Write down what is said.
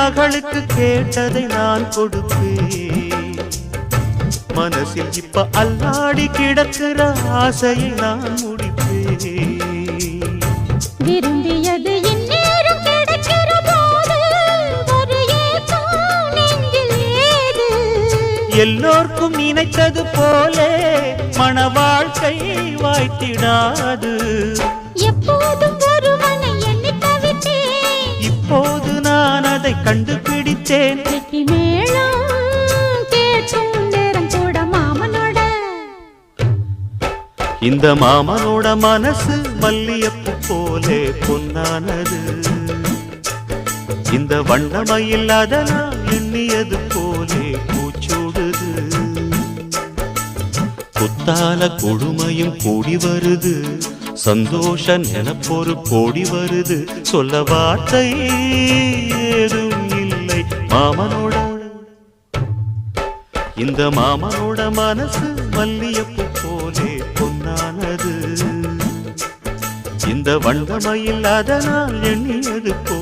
மகளுக்கு கேட்டதை நான் கொடுப்பேன். மனசில் இப்ப அல்லாடி கிடக்கிற ஆசையை நான் முடிப்பேன். விரும்பியது இந்நேரம் கிடைக்கிற போது ஒரு ஏக்கம் நெஞ்சில் ஏது? எல்லோர்க்கும் நினைத்தது போலே மன வாழ்க்கை வாய்த்திடாது. எப்போதும் ஒருவனை எண்ணி தவித்தேன், இப்போது நான் அதை கண்டுபிடித்தேன். கெட்டி மேளம் கேட்கும் நேரம் கூட மாமனோட. இந்த மாமனோட மனசு மல்லியப்பு போலே பொன்னானது. இந்த வண்ணமயில் அதனால் எண்ணியது போலே பூச்சூடுது. குத்தால கொடுமையும் கூடி வருது, சந்தோஷ நினப்பொரு கோடி வருது. சொல்ல வார்த்தை ஏதும் இல்லை மாமனோட. இந்த மாமனோட மனசு மல்லியப்பு போலே பொன்னானது. இந்த வண்ணமயில் அதனால் எண்ணியது போ